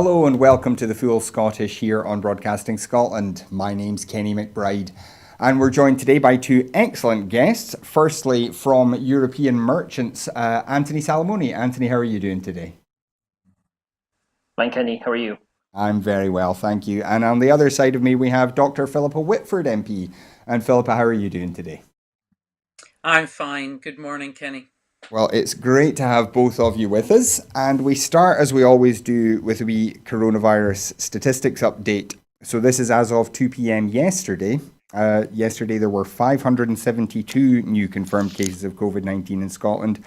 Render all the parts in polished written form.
Hello and welcome to the Full Scottish here on Broadcasting Scotland. My name's Kenny McBride and we're joined today by two excellent guests. Firstly, from European Merchants, Anthony Salamone. Anthony, how are you doing today? Fine, Kenny. How are you? I'm very well, thank you. And on the other side of me, we have Dr. Philippa Whitford MP. And Philippa, how are you doing today? I'm fine. Good morning, Kenny. Well, it's great to have both of you with us. And we start, as we always do, with a wee coronavirus statistics update. So this is as of 2 p.m. yesterday. Yesterday, there were 572 new confirmed cases of COVID-19 in Scotland,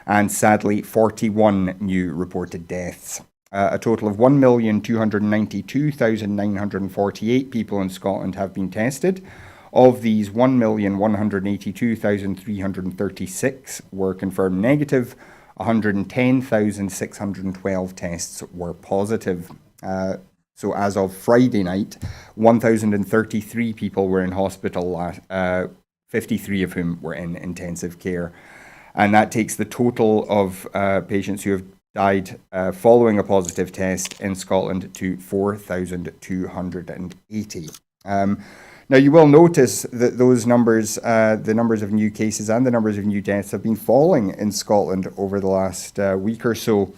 and sadly, 41 new reported deaths. A total of 1,292,948 people in Scotland have been tested. Of these, 1,182,336 were confirmed negative. 110,612 tests were positive. So as of Friday night, 1,033 people were in hospital, 53 of whom were in intensive care. And that takes the total of patients who have died following a positive test in Scotland to 4,280. Now, you will notice that those numbers, the numbers of new cases and the numbers of new deaths have been falling in Scotland over the last week or so.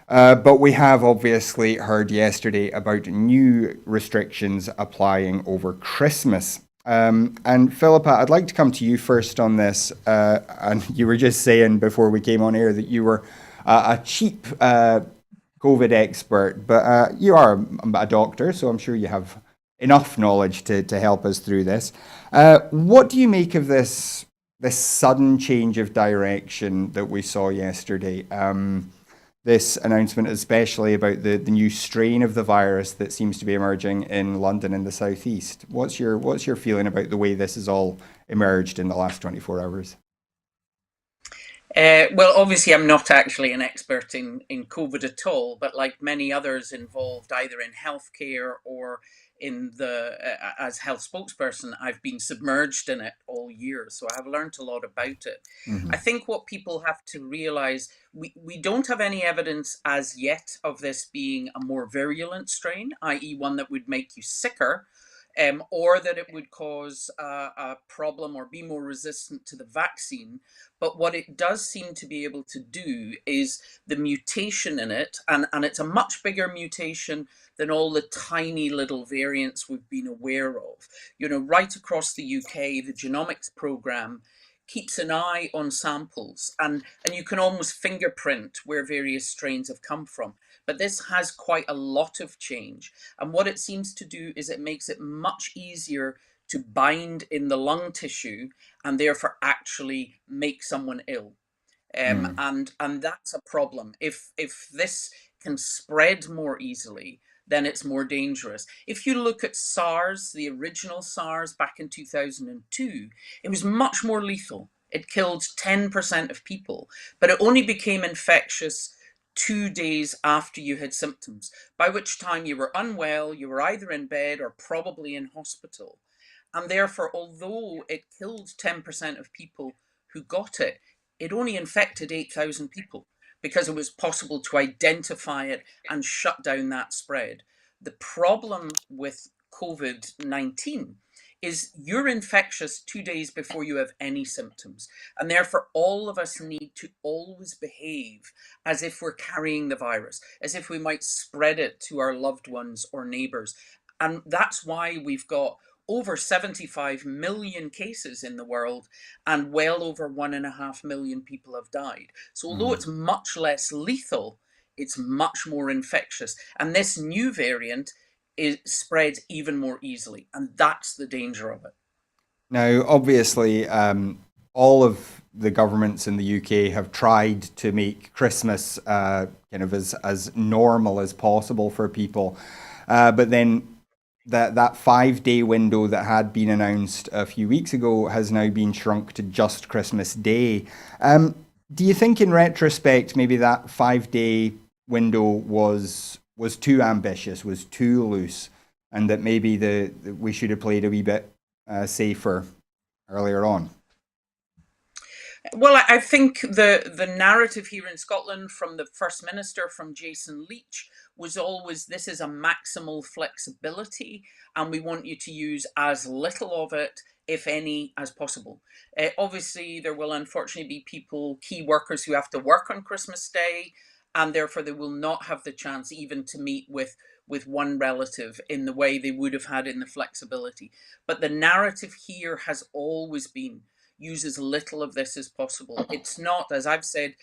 But we have obviously heard yesterday about new restrictions applying over Christmas. And Philippa, I'd like to come to you first on this. And you were just saying before we came on air that you were a cheap COVID expert, but you are a doctor, so I'm sure you have enough knowledge to help us through this. What do you make of this sudden change of direction that we saw yesterday? This announcement, especially about the new strain of the virus that seems to be emerging in London and the southeast. What's your feeling about the way this has all emerged in the last 24 hours? Well, obviously, I'm not actually an expert in COVID at all, but like many others involved either in healthcare or in as health spokesperson, I've been submerged in it all year. So I've learned a lot about it. I Hmm. think what people have to realize, we don't have any evidence as yet of this being a more virulent strain, i.e. one that would make you sicker. Or that it would cause a problem or be more resistant to the vaccine. But what it does seem to be able to do is the mutation in it, and it's a much bigger mutation than all the tiny little variants we've been aware of. You know, right across the UK, the genomics program keeps an eye on samples, and you can almost fingerprint where various strains have come from. But this has quite a lot of change. And what it seems to do is it makes it much easier to bind in the lung tissue and therefore actually make someone ill. Mm. And that's a problem. If this can spread more easily, then it's more dangerous. If you look at SARS, the original SARS back in 2002, it was much more lethal. It killed 10% of people, but it only became infectious 2 days after you had symptoms, by which time you were unwell, you were either in bed or probably in hospital. And therefore, although it killed 10% of people who got it, it only infected 8,000 people because it was possible to identify it and shut down that spread. The problem with COVID 19 is you're infectious 2 days before you have any symptoms. And therefore, all of us need to always behave as if we're carrying the virus, as if we might spread it to our loved ones or neighbors. And that's why we've got over 75 million cases in the world and well over 1.5 million people have died. So, although Mm. it's much less lethal, it's much more infectious. And this new variant spreads even more easily. And that's the danger of it. Now, obviously, all of the governments in the UK have tried to make Christmas kind of as normal as possible for people. But then that 5 day window that had been announced a few weeks ago has now been shrunk to just Christmas Day. Um, do you think, in retrospect, maybe that 5 day window was too ambitious, was too loose, and that maybe we should have played a wee bit safer earlier on? Well, I think the narrative here in Scotland from the First Minister, from Jason Leach, was always this is a maximal flexibility, and we want you to use as little of it, if any, as possible. Obviously, there will unfortunately be people, key workers, who have to work on Christmas Day, and therefore they will not have the chance even to meet with one relative in the way they would have had in the flexibility. But the narrative here has always been use as little of this as possible. It's not, as I've said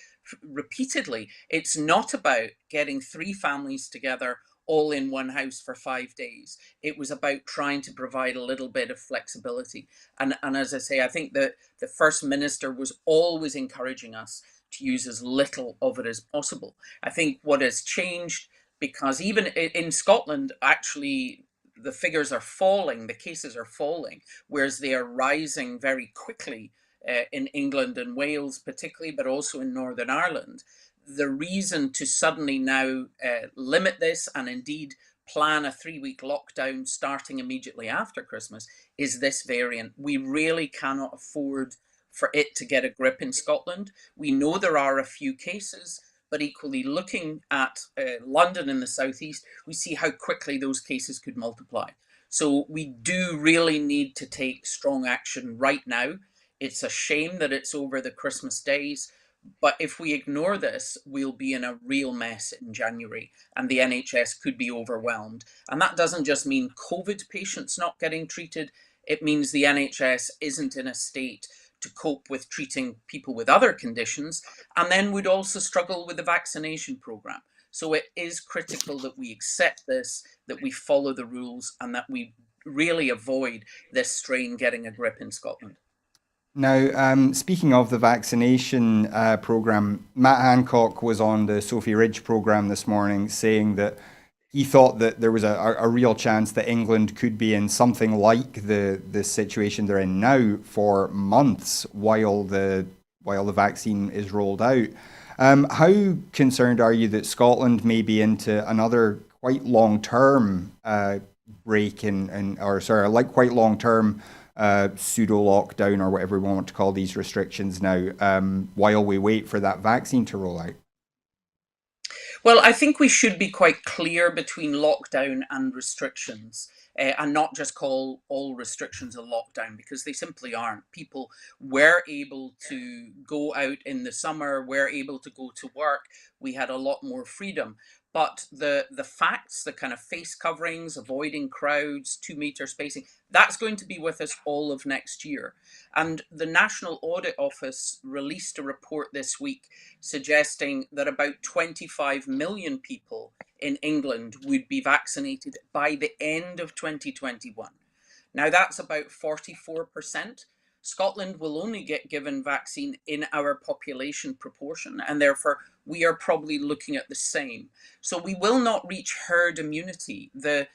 repeatedly, it's not about getting three families together all in one house for 5 days. It was about trying to provide a little bit of flexibility. And as I say, I think that the First Minister was always encouraging us to use as little of it as possible. I think what has changed, because even in Scotland, actually, the figures are falling, the cases are falling, whereas they are rising very quickly in England and Wales, particularly, but also in Northern Ireland. The reason to suddenly now limit this and indeed plan a 3-week lockdown starting immediately after Christmas is this variant. We really cannot afford for it to get a grip in Scotland. We know there are a few cases, but equally looking at London in the southeast, we see how quickly those cases could multiply. So we do really need to take strong action right now. It's a shame that it's over the Christmas days, but if we ignore this, we'll be in a real mess in January, and the NHS could be overwhelmed. And that doesn't just mean COVID patients not getting treated, it means the NHS isn't in a state to cope with treating people with other conditions, and then would also struggle with the vaccination programme. So it is critical that we accept this, that we follow the rules, and that we really avoid this strain getting a grip in Scotland. Now, speaking of the vaccination program, Matt Hancock was on the Sophie Ridge program this morning saying that he thought that there was a real chance that England could be in something like the situation they're in now for months while the vaccine is rolled out. How concerned are you that Scotland may be into another quite long term break like quite long term pseudo lockdown or whatever we want to call these restrictions now, while we wait for that vaccine to roll out? Well, I think we should be quite clear between lockdown and restrictions, and not just call all restrictions a lockdown, because they simply aren't. People were able to go out in the summer, were able to go to work. We had a lot more freedom. But the facts, the kind of face coverings, avoiding crowds, 2 meter spacing, that's going to be with us all of next year. And the National Audit Office released a report this week suggesting that about 25 million people in England would be vaccinated by the end of 2021. Now, that's about 44%. Scotland will only get given vaccine in our population proportion, and therefore we are probably looking at the same. So we will not reach herd immunity. The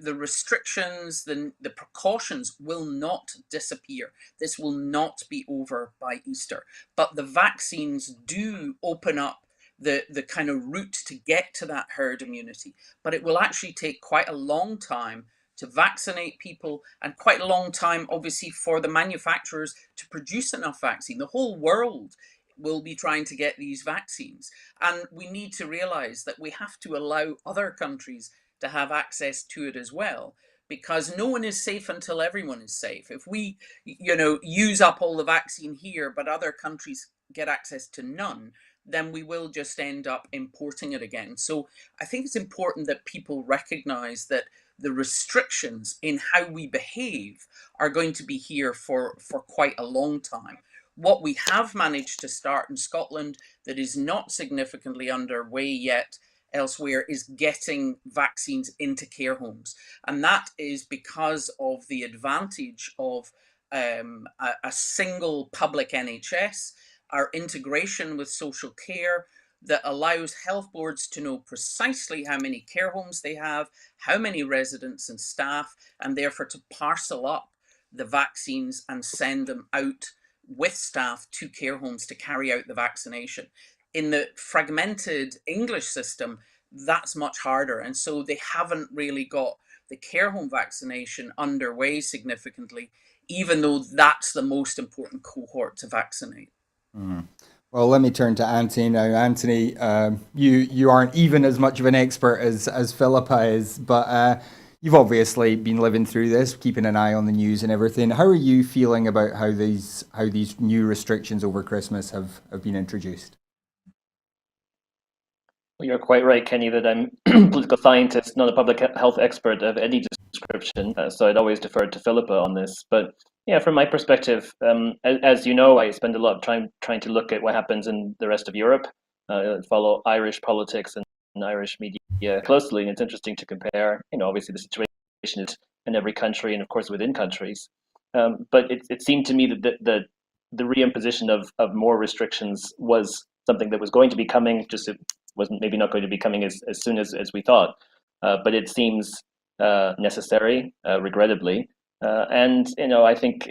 restrictions, the precautions will not disappear. This will not be over by Easter. But the vaccines do open up the kind of route to get to that herd immunity. But it will actually take quite a long time to vaccinate people, and quite a long time, obviously, for the manufacturers to produce enough vaccine. The whole world will be trying to get these vaccines. And we need to realize that we have to allow other countries to have access to it as well, because no one is safe until everyone is safe. If we, use up all the vaccine here, but other countries get access to none, then we will just end up importing it again. So I think it's important that people recognize that the restrictions in how we behave are going to be here for quite a long time. What we have managed to start in Scotland that is not significantly underway yet elsewhere is getting vaccines into care homes. And that is because of the advantage of a single public NHS, our integration with social care, that allows health boards to know precisely how many care homes they have, how many residents and staff, and therefore to parcel up the vaccines and send them out with staff to care homes to carry out the vaccination. In the fragmented English system, that's much harder. And so they haven't really got the care home vaccination underway significantly, even though that's the most important cohort to vaccinate. Well, let me turn to Anthony now. Anthony, you aren't even as much of an expert as Philippa is, but you've obviously been living through this, keeping an eye on the news and everything. How are you feeling about how these new restrictions over Christmas have been introduced? Well, you're quite right, Kenny, that I'm a political scientist, not a public health expert of any description. So I'd always defer to Philippa on this. But yeah, from my perspective, as you know, I spend a lot of time trying to look at what happens in the rest of Europe, follow Irish politics and Irish media closely, and it's interesting to compare. Obviously the situation is in every country, and of course within countries. But it seemed to me that the reimposition of more restrictions was something that was going to be coming. Just it wasn't maybe not going to be coming as soon as we thought, but it seems necessary, regrettably. And I think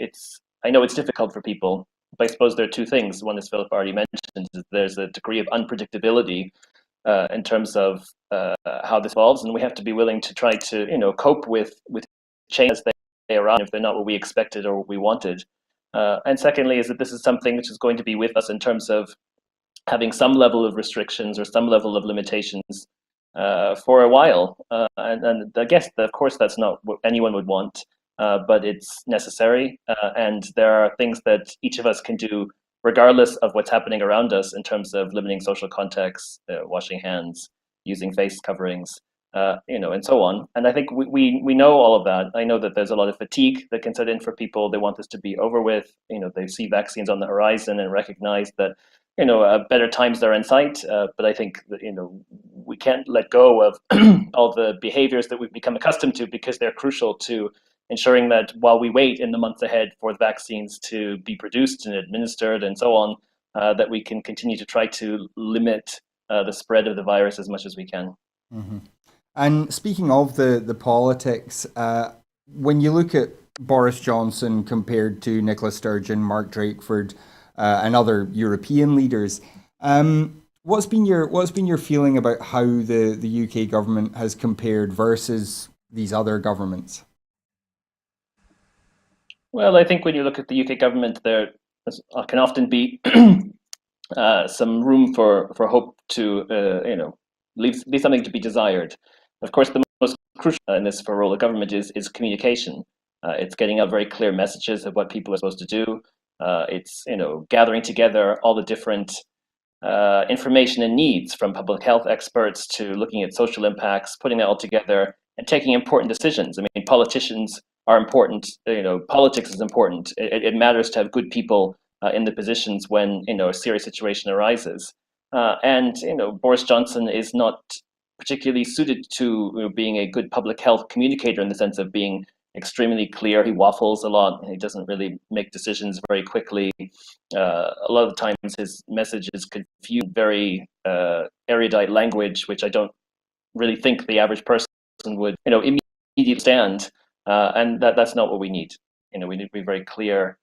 I know it's difficult for people, but I suppose there are two things. One, as Philip already mentioned, is there's a degree of unpredictability in terms of how this evolves, and we have to be willing to try to cope with changes as they arise if they're not what we expected or what we wanted. And secondly, is that this is something which is going to be with us in terms of having some level of restrictions or some level of limitations for a while. And I guess, of course, that's not what anyone would want, but it's necessary. And there are things that each of us can do regardless of what's happening around us in terms of limiting social contacts, washing hands, using face coverings, and so on. And I think we know all of that. I know that there's a lot of fatigue that can set in for people. They want this to be over with. They see vaccines on the horizon and recognize that better times are in sight. But I think that, we can't let go of all the behaviors that we've become accustomed to, because they're crucial to ensuring that while we wait in the months ahead for the vaccines to be produced and administered and so on, that we can continue to try to limit the spread of the virus as much as we can. Hmm. And speaking of the politics, when you look at Boris Johnson compared to Nicola Sturgeon, Mark Drakeford, and other European leaders, what's been your feeling about how the UK government has compared versus these other governments? Well, I think when you look at the UK government, there can often be some room for hope to leave something to be desired. Of course, the most crucial in this for role of government is communication. It's getting out very clear messages of what people are supposed to do. It's gathering together all the different information and needs, from public health experts to looking at social impacts, putting that all together and taking important decisions. I mean, politicians are important. Politics is important. It matters to have good people in the positions when a serious situation arises. And Boris Johnson is not particularly suited to being a good public health communicator, in the sense of being extremely clear. He waffles a lot. He doesn't really make decisions very quickly. A lot of the times his messages confuse very erudite language, which I don't really think the average person would immediately understand. And that's not what we need. We need to be very clear,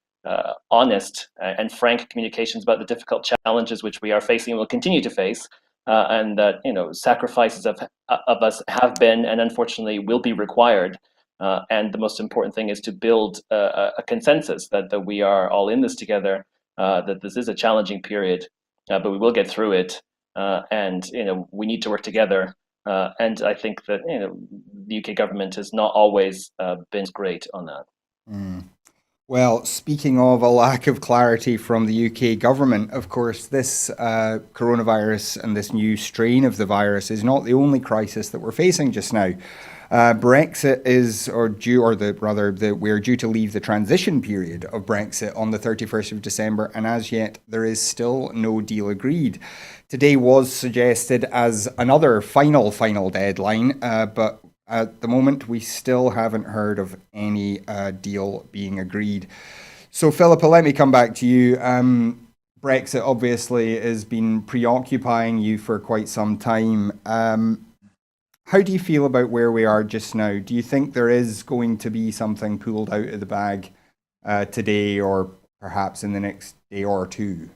honest, and frank communications about the difficult challenges which we are facing and will continue to face. And that sacrifices of us have been and unfortunately will be required. And the most important thing is to build a consensus that we are all in this together, that this is a challenging period, but we will get through it. And we need to work together. And I think that the UK government has not always been great on that. Mm. Well, speaking of a lack of clarity from the UK government, of course, this coronavirus and this new strain of the virus is not the only crisis that we're facing just now. Brexit is, or due, or the rather, we're due to leave the transition period of Brexit on the 31st of December, and as yet there is still no deal agreed. Today was suggested as another final deadline, but at the moment we still haven't heard of any deal being agreed. So, Philippa, let me come back to you. Brexit obviously has been preoccupying you for quite some time. How do you feel about where we are just now? Do you think there is going to be something pulled out of the bag today, or perhaps in the next day or two?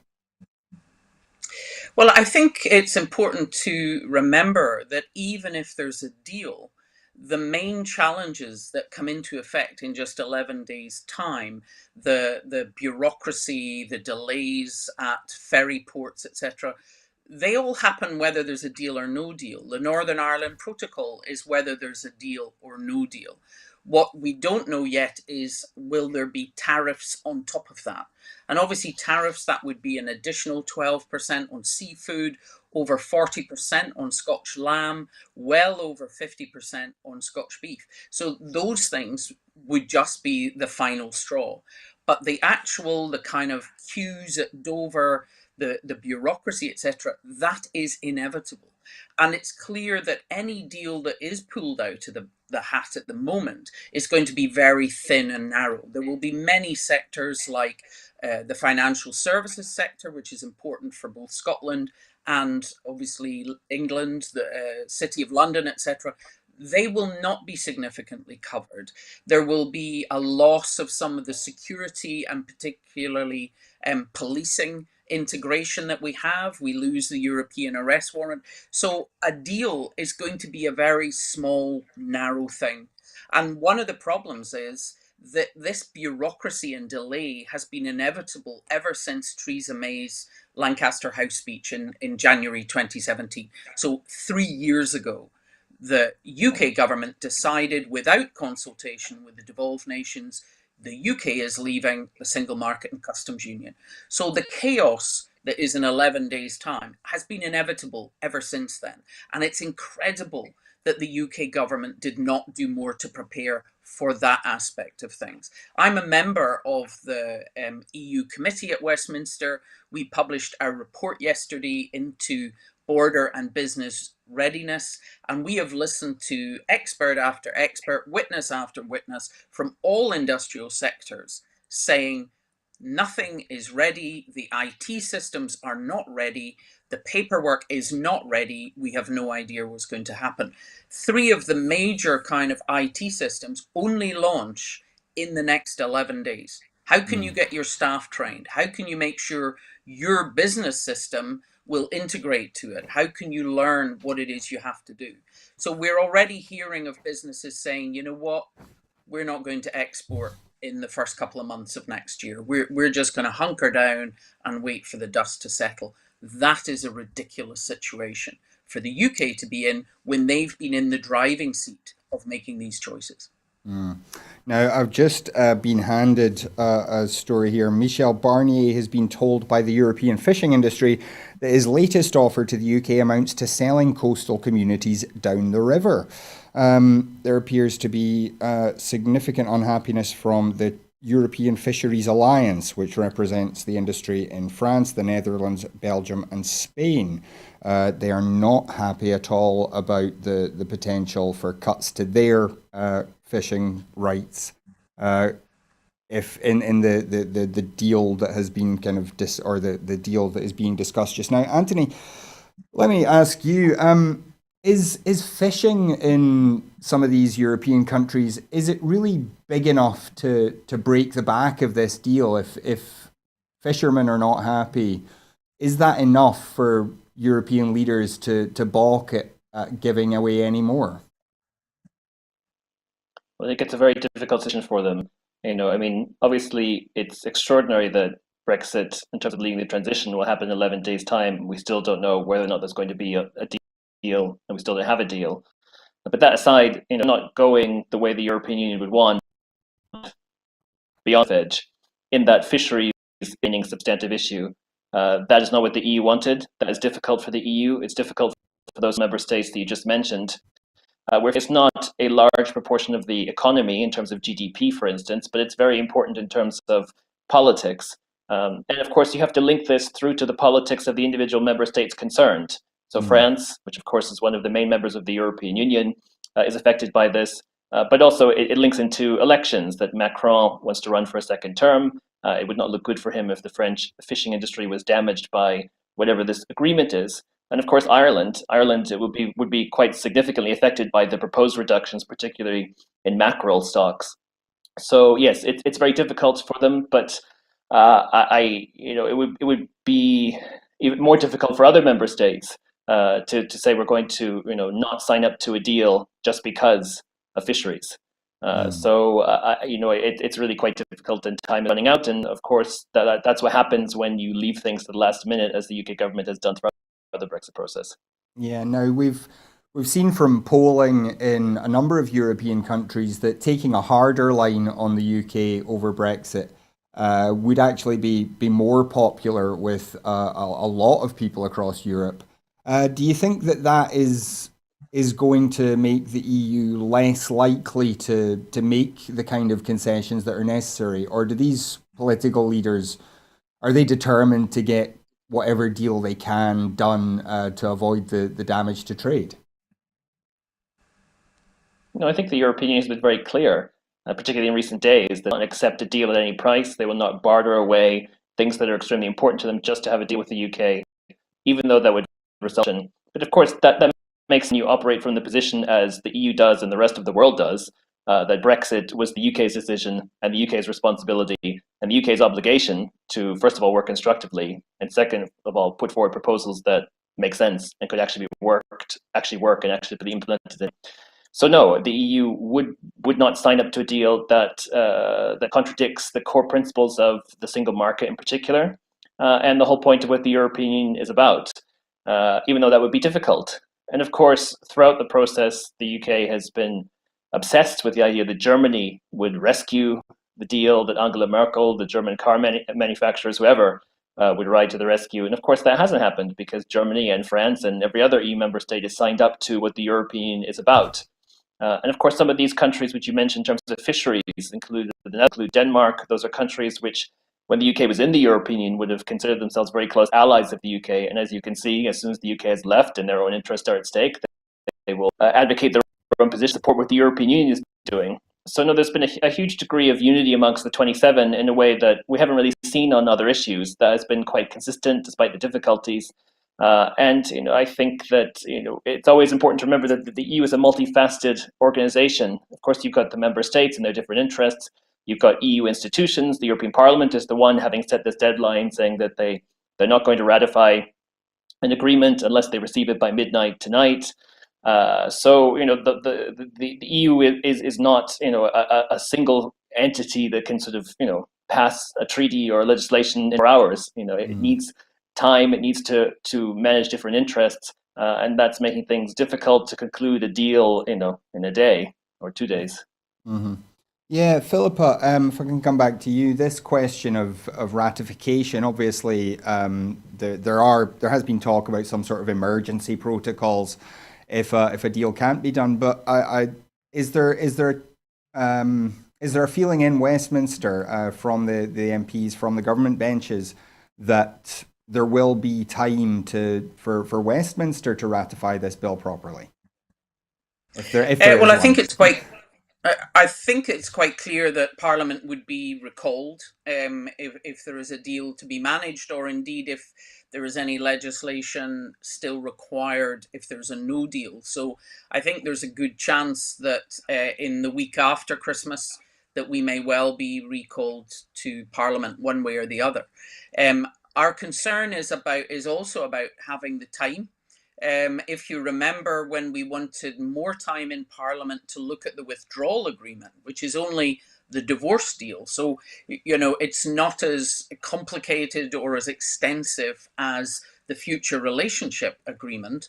Well, I think it's important to remember that even if there's a deal, the main challenges that come into effect in just 11 days' time, the bureaucracy, the delays at ferry ports, etc., they all happen whether there's a deal or no deal. The Northern Ireland Protocol is whether there's a deal or no deal. What we don't know yet is, will there be tariffs on top of that? And obviously tariffs, that would be an additional 12% on seafood, over 40% on Scotch lamb, well over 50% on Scotch beef. So those things would just be the final straw. But the kind of queues at Dover, the bureaucracy, etc., that is inevitable. And it's clear that any deal that is pulled out of the hat at the moment is going to be very thin and narrow. There will be many sectors like the financial services sector, which is important for both Scotland and obviously England, the City of London, etc. They will not be significantly covered. There will be a loss of some of the security and particularly policing integration that we have. We lose the European arrest warrant. So a deal is going to be a very small, narrow thing. And one of the problems is that this bureaucracy and delay has been inevitable ever since Theresa May's Lancaster House speech in January 2017. So 3 years ago, the UK government decided without consultation with the devolved nations, the UK is leaving the single market and customs union. So the chaos that is in 11 days' time has been inevitable ever since then. And it's incredible that the UK government did not do more to prepare for that aspect of things. I'm a member of the EU committee at Westminster. We published our report yesterday into border and business readiness, and we have listened to expert after expert, witness after witness from all industrial sectors saying nothing is ready, the IT systems are not ready, the paperwork is not ready, we have no idea what's going to happen. 3 of the major kind of IT systems only launch in the next 11 days. How can you get your staff trained? How can you make sure your business system will integrate to it? How can you learn what it is you have to do? So we're already hearing of businesses saying, you know what, we're not going to export in the first couple of months of next year. We're just going to hunker down and wait for the dust to settle. That is a ridiculous situation for the UK to be in when they've been in the driving seat of making these choices. Now, I've just been handed a story here. Michel Barnier has been told by the European fishing industry that his latest offer to the UK amounts to selling coastal communities down the river. There appears to be significant unhappiness from the European Fisheries Alliance, which represents the industry in France, the Netherlands, Belgium, and Spain. They are not happy at all about the potential for cuts to their fishing rights. If in the deal that has been kind of the deal that is being discussed just now. Anthony, let me ask you, is fishing in some of these European countries, is it really big enough to break the back of this deal? If fishermen are not happy, is that enough for European leaders to balk at giving away any more? Well, I think it's a very difficult decision for them. I mean, obviously, it's extraordinary that Brexit, in terms of leading the transition, will happen in 11 days' time. We still don't know whether or not there's going to be a deal, and we still don't have a deal. But that aside, not going the way the European Union would want beyond edge, in that fisheries is a substantive issue. That is not what the EU wanted. That is difficult for the EU. It's difficult for those member states that you just mentioned, where it's not a large proportion of the economy in terms of GDP, for instance, but it's very important in terms of politics. And of course, you have to link this through to the politics of the individual member states concerned. So France, which of course is one of the main members of the European Union, is affected by this. But also it links into elections, that Macron wants to run for a second term. It would not look good for him if the French fishing industry was damaged by whatever this agreement is. And of course, Ireland would be quite significantly affected by the proposed reductions, particularly in mackerel stocks. So yes, it's very difficult for them, but it would be even more difficult for other member states to say we're going to not sign up to a deal just because of fisheries. It's really quite difficult, and time is running out. And of course, that's what happens when you leave things to the last minute, as the UK government has done throughout the Brexit process. Yeah, now we've seen from polling in a number of European countries that taking a harder line on the UK over Brexit would actually be more popular with a lot of people across Europe. Do you think that is going to make the EU less likely to make the kind of concessions that are necessary, or do these political leaders, are they determined to get whatever deal they can done to avoid the damage to trade? I think the European Union has been very clear, particularly in recent days. They don't accept a deal at any price. They will not barter away things that are extremely important to them just to have a deal with the UK, even though that would result in. But of course, that makes you operate from the position as the EU does and the rest of the world does, that Brexit was the UK's decision and the UK's responsibility and the UK's obligation to, first of all, work constructively, and second of all, put forward proposals that make sense and could actually work and actually be implemented. So no, the EU would not sign up to a deal that contradicts the core principles of the single market in particular, and the whole point of what the European Union is about. Even though that would be difficult. And of course, throughout the process, the UK has been obsessed with the idea that Germany would rescue the deal, that Angela Merkel, the German car manufacturers, whoever, would ride to the rescue. And of course, that hasn't happened because Germany and France and every other EU member state has signed up to what the European is about. And of course, some of these countries which you mentioned in terms of fisheries include Denmark. Those are countries which, when the UK was in the European Union, would have considered themselves very close allies of the UK. And as you can see, as soon as the UK has left and their own interests are at stake, they will advocate their own position, support what the European Union is doing. So no, there's been a huge degree of unity amongst the 27 in a way that we haven't really seen on other issues. That has been quite consistent despite the difficulties. And I think that it's always important to remember that the EU is a multifaceted organization. Of course, you've got the member states and their different interests. You've got EU institutions. The European Parliament is the one having set this deadline, saying that they're not going to ratify an agreement unless they receive it by midnight tonight. So the EU is not a single entity that can sort of pass a treaty or legislation in 4 hours. It needs time. It needs to manage different interests, and that's making things difficult to conclude a deal in a day or 2 days. Hmm. Yeah, Philippa, if I can come back to you, this question of ratification, obviously, there has been talk about some sort of emergency protocols if a deal can't be done. But is there a feeling in Westminster from the MPs from the government benches that there will be time for Westminster to ratify this bill properly? If there Well, is I think one. it's quite. I think it's quite clear that Parliament would be recalled if there is a deal to be managed, or indeed if there is any legislation still required if there's a no deal. So I think there's a good chance that in the week after Christmas that we may well be recalled to Parliament one way or the other. Our concern is also about having the time. If you remember, when we wanted more time in Parliament to look at the withdrawal agreement, which is only the divorce deal, so it's not as complicated or as extensive as the future relationship agreement.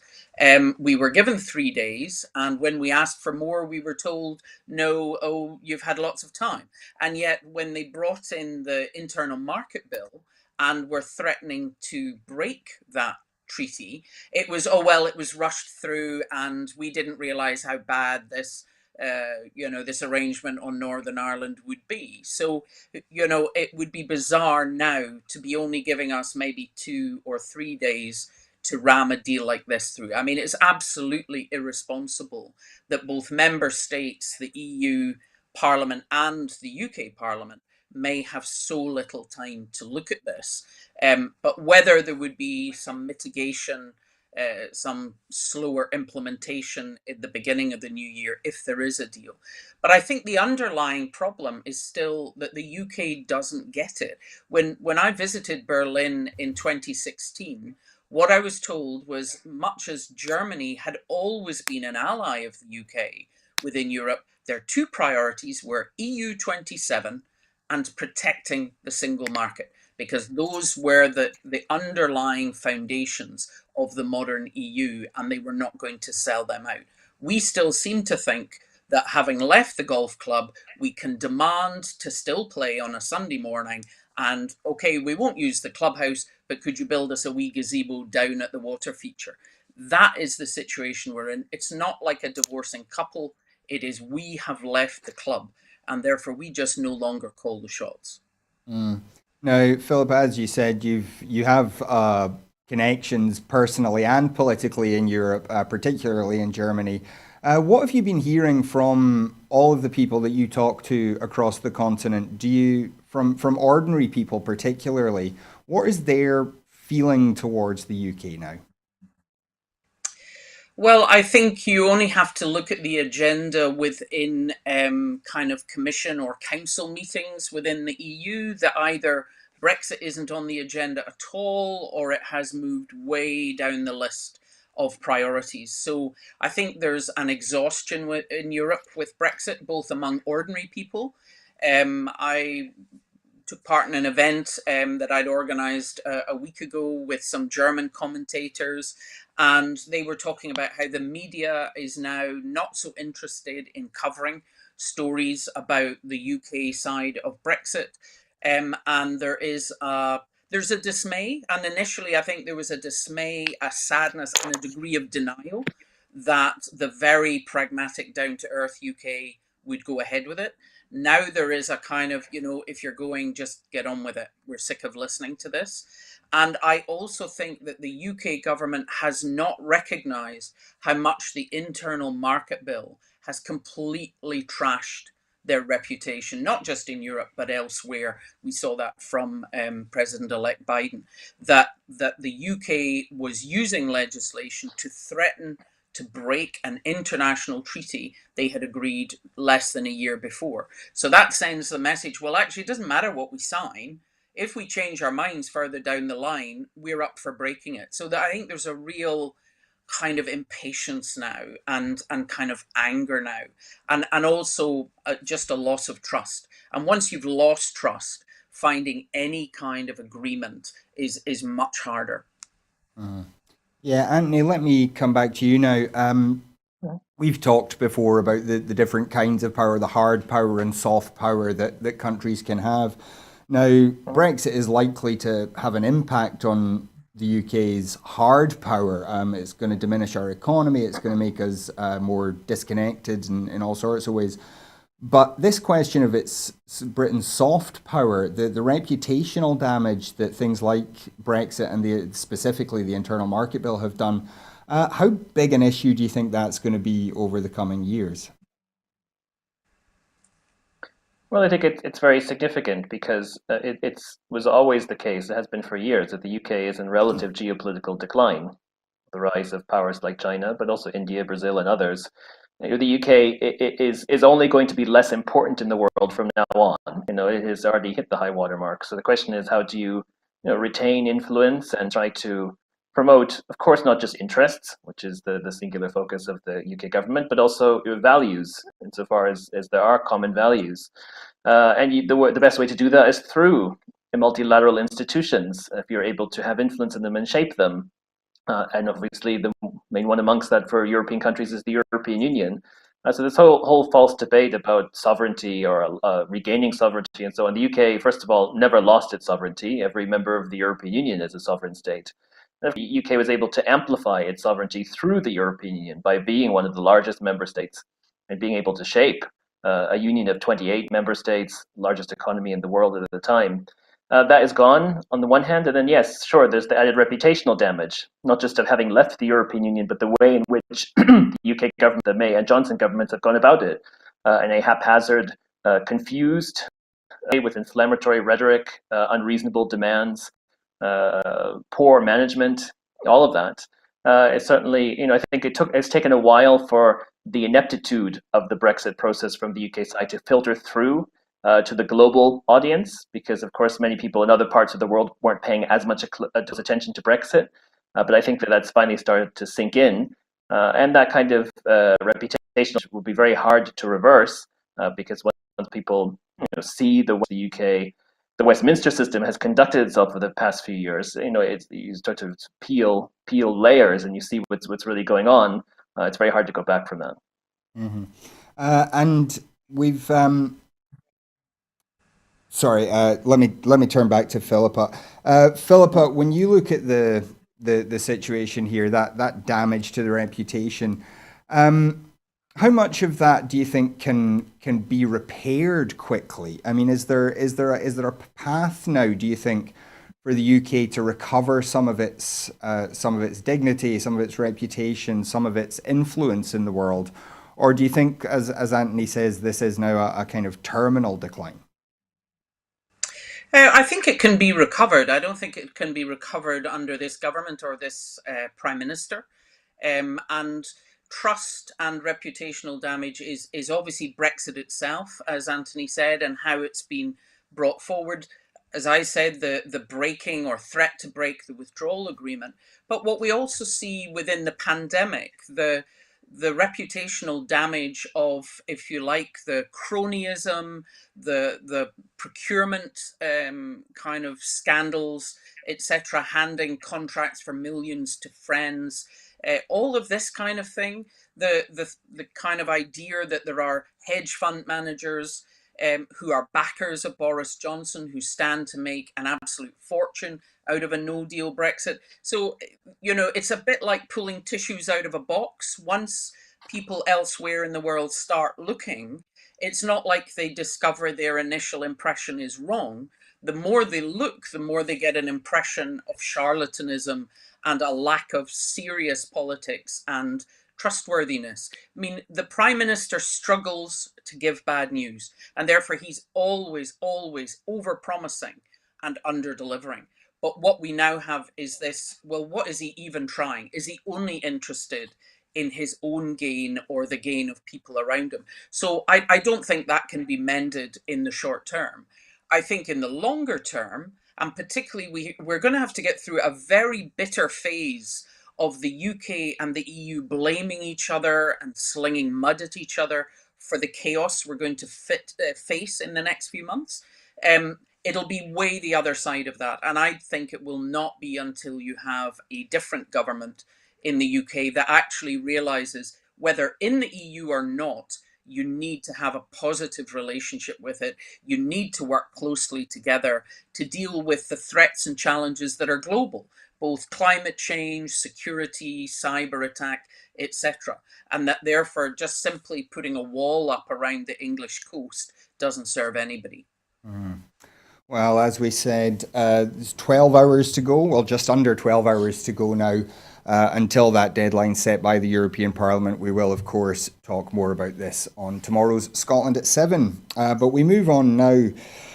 We were given 3 days, and when we asked for more, we were told, no, oh, you've had lots of time. And yet, when they brought in the internal market bill and were threatening to break that treaty, it was, oh well, it was rushed through and we didn't realize how bad this this arrangement on Northern Ireland would be. So it would be bizarre now to be only giving us maybe 2 or 3 days to ram a deal like this through. I mean, it's absolutely irresponsible that both member states, the EU Parliament and the UK Parliament may have so little time to look at this. But whether there would be some mitigation, some slower implementation at the beginning of the new year if there is a deal. But I think the underlying problem is still that the UK doesn't get it. When I visited Berlin in 2016, What I was told was, much as Germany had always been an ally of the UK within Europe, their two priorities were EU27 and protecting the single market, because those were the underlying foundations of the modern EU, and they were not going to sell them out. We still seem to think that, having left the golf club, we can demand to still play on a Sunday morning. And okay, we won't use the clubhouse, but could you build us a wee gazebo down at the water feature? That is the situation we're in. It's not like a divorcing couple. It is, we have left the club, and therefore we just no longer call the shots. Now, Philip, as you said, you have connections personally and politically in Europe, particularly in Germany. What have you been hearing from all of the people that you talk to across the continent? From ordinary people particularly, what is their feeling towards the UK now? Well, I think you only have to look at the agenda within kind of commission or council meetings within the EU, that either Brexit isn't on the agenda at all, or it has moved way down the list of priorities. So I think there's an exhaustion in Europe with Brexit, both among ordinary people. I took part in an event that I'd organized a week ago with some German commentators, and they were talking about how the media is now not so interested in covering stories about the UK side of Brexit. And there's a dismay, and initially I think there was a dismay, a sadness, and a degree of denial that the very pragmatic, down to earth UK would go ahead with it. Now there is a kind of, if you're going, just get on with it. We're sick of listening to this. And I also think that the UK government has not recognised how much the internal market bill has completely trashed their reputation, not just in Europe, but elsewhere. We saw that from President-elect Biden, that the UK was using legislation to threaten to break an international treaty they had agreed less than a year before. So that sends the message, well, actually, it doesn't matter what we sign. If we change our minds further down the line, we're up for breaking it. So that, I think there's a real kind of impatience now, and kind of anger now, and also just a loss of trust. And once you've lost trust, finding any kind of agreement is much harder. Yeah, Anthony, let me come back to you now. We've talked before about the different kinds of power, the hard power and soft power that countries can have. Now, Brexit is likely to have an impact on the UK's hard power. It's going to diminish our economy. It's going to make us more disconnected in all sorts of ways. But this question of Britain's soft power, the reputational damage that things like Brexit and specifically the internal market bill have done, how big an issue do you think that's going to be over the coming years? Well, I think it's very significant because it was always the case, it has been for years, that the UK is in relative geopolitical decline. The rise of powers like China, but also India, Brazil, and others. The UK is only going to be less important in the world from now on. It has already hit the high water mark. So the question is, how do you retain influence and try to promote, of course, not just interests, which is the singular focus of the UK government, but also your values, insofar as there are common values. The best way to do that is through multilateral institutions, if you're able to have influence in them and shape them. And obviously, the main one amongst that for European countries is the European Union. So this whole false debate about sovereignty or regaining sovereignty and so on. The UK, first of all, never lost its sovereignty. Every member of the European Union is a sovereign state. The UK was able to amplify its sovereignty through the European Union by being one of the largest member states and being able to shape a union of 28 member states, largest economy in the world at the time. That is gone on the one hand, and then yes, sure, there's the added reputational damage, not just of having left the European Union, but the way in which the UK government, the May and Johnson governments, have gone about it in a haphazard, confused way, with inflammatory rhetoric, unreasonable demands, poor management, all of that. It's certainly, I think it's taken a while for the ineptitude of the Brexit process from the UK side to filter through to the global audience, because of course many people in other parts of the world weren't paying as much attention to Brexit. but I think that that's finally started to sink in, and that kind of reputation will be very hard to reverse because once people see the UK, the Westminster system has conducted itself for the past few years, you start to peel layers and you see what's really going on. It's very hard to go back from that. Hmm. And we've sorry. Let me turn back to Philippa. Philippa, when you look at the situation here, that damage to the reputation, how much of that do you think can be repaired quickly? I mean, is there a path now? Do you think for the UK to recover some of its dignity, some of its reputation, some of its influence in the world, or do you think, as Anthony says, this is now a kind of terminal decline? I think it can be recovered. I don't think it can be recovered under this government or this prime minister. And trust and reputational damage is obviously Brexit itself, as Anthony said, and how it's been brought forward. As I said, the breaking or threat to break the withdrawal agreement. But what we also see within the pandemic, the reputational damage of, if you like, the cronyism, the procurement kind of scandals, etc., handing contracts for millions to friends, all of this kind of thing, the kind of idea that there are hedge fund managers who are backers of Boris Johnson, who stand to make an absolute fortune out of a no deal Brexit. So, it's a bit like pulling tissues out of a box. Once people elsewhere in the world start looking, it's not like they discover their initial impression is wrong. The more they look, the more they get an impression of charlatanism and a lack of serious politics and trustworthiness. I mean, the prime minister struggles to give bad news, and therefore he's always over promising and under delivering. But what we now have is this, well, what is he even trying? Is he only interested in his own gain or the gain of people around him? So I don't think that can be mended in the short term. I think in the longer term, and particularly we're going to have to get through a very bitter phase of the UK and the EU blaming each other and slinging mud at each other for the chaos we're going to face in the next few months. It'll be way the other side of that. And I think it will not be until you have a different government in the UK that actually realizes, whether in the EU or not, you need to have a positive relationship with it. You need to work closely together to deal with the threats and challenges that are global, both climate change, security, cyber attack, etc. And that therefore just simply putting a wall up around the English coast doesn't serve anybody. Mhm. Well, as we said, there's 12 hours to go. Well, just under 12 hours to go now until that deadline set by the European Parliament. We will, of course, talk more about this on tomorrow's Scotland at 7. But we move on now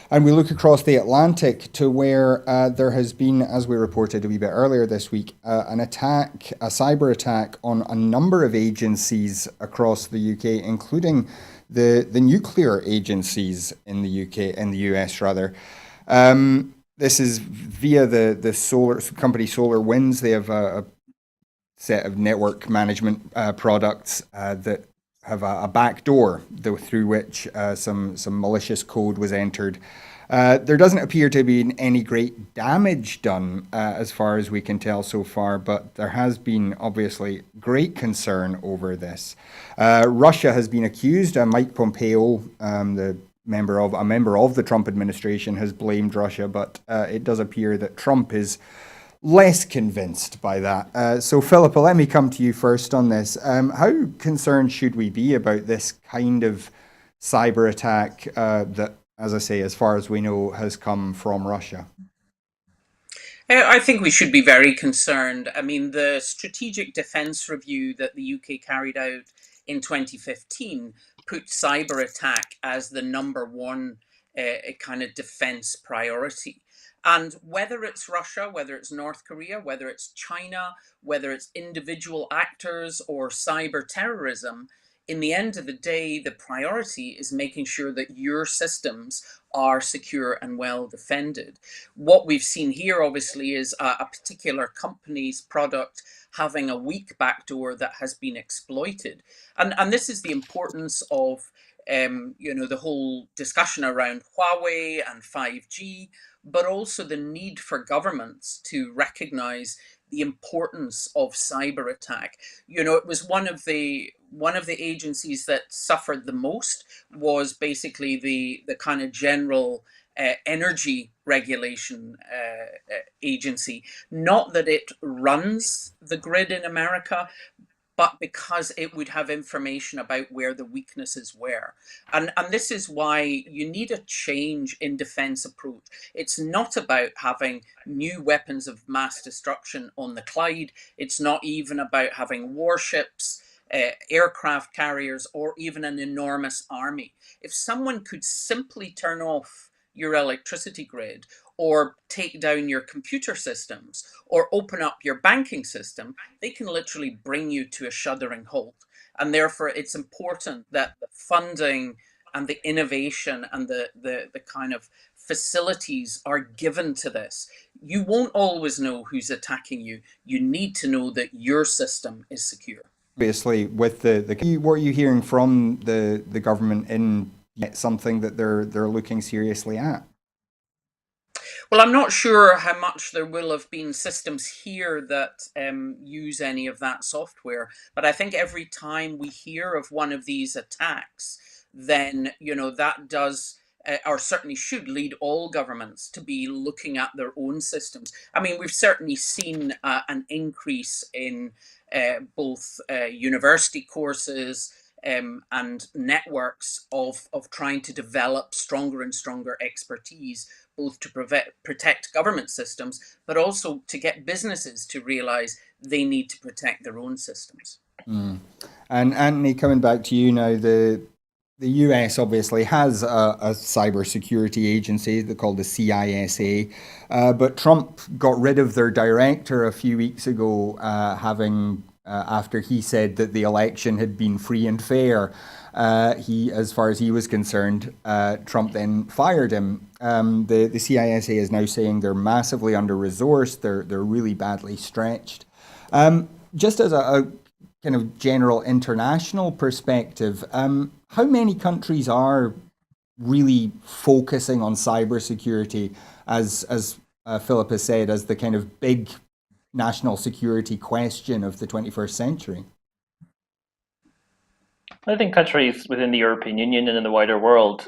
and we look across the Atlantic to where there has been, as we reported a wee bit earlier this week, an attack, a cyber attack on a number of agencies across the UK, including the nuclear agencies in the UK, in the US rather. This is via the solar company SolarWinds. They have a set of network management products that have a back door through which some malicious code was entered. There doesn't appear to be any great damage done as far as we can tell so far, but there has been obviously great concern over this. Russia has been accused. Mike Pompeo, a member of the Trump administration, has blamed Russia, but it does appear that Trump is less convinced by that. So, Philippa, let me come to you first on this. How concerned should we be about this kind of cyber attack that, as I say, as far as we know, has come from Russia? I think we should be very concerned. I mean, the strategic defence review that the UK carried out in 2015 put cyber attack as the number one kind of defence priority. And whether it's Russia, whether it's North Korea, whether it's China, whether it's individual actors or cyber terrorism, in the end of the day, the priority is making sure that your systems are secure and well defended. What we've seen here, obviously, is a particular company's product having a weak backdoor that has been exploited. And this is the importance of the whole discussion around Huawei and 5G, but also the need for governments to recognize the importance of cyber attack. It was one of the agencies that suffered the most was basically the kind of general energy regulation agency. Not that it runs the grid in America, but because it would have information about where the weaknesses were. And this is why you need a change in defense approach. It's not about having new weapons of mass destruction on the Clyde. It's not even about having warships, aircraft carriers, or even an enormous army. If someone could simply turn off your electricity grid, or take down your computer systems, or open up your banking system, they can literally bring you to a shuddering halt. And therefore, it's important that the funding and the innovation and the kind of facilities are given to this. You won't always know who's attacking you. You need to know that your system is secure. Obviously, with what are you hearing from the government in something that they're looking seriously at? Well, I'm not sure how much there will have been systems here that use any of that software, but I think every time we hear of one of these attacks, then that does or certainly should lead all governments to be looking at their own systems. I mean, we've certainly seen an increase in both university courses and networks of trying to develop stronger and stronger expertise, both to protect government systems, but also to get businesses to realize they need to protect their own systems. Mm. And Anthony, coming back to you now, the US obviously has a cybersecurity agency called the CISA, but Trump got rid of their director a few weeks ago, after he said that the election had been free and fair. As far as he was concerned, Trump then fired him. The CISA is now saying they're massively under-resourced, they're really badly stretched. Just as a kind of general international perspective, how many countries are really focusing on cybersecurity, as Philip has said, as the kind of big national security question of the 21st century? I think countries within the European Union and in the wider world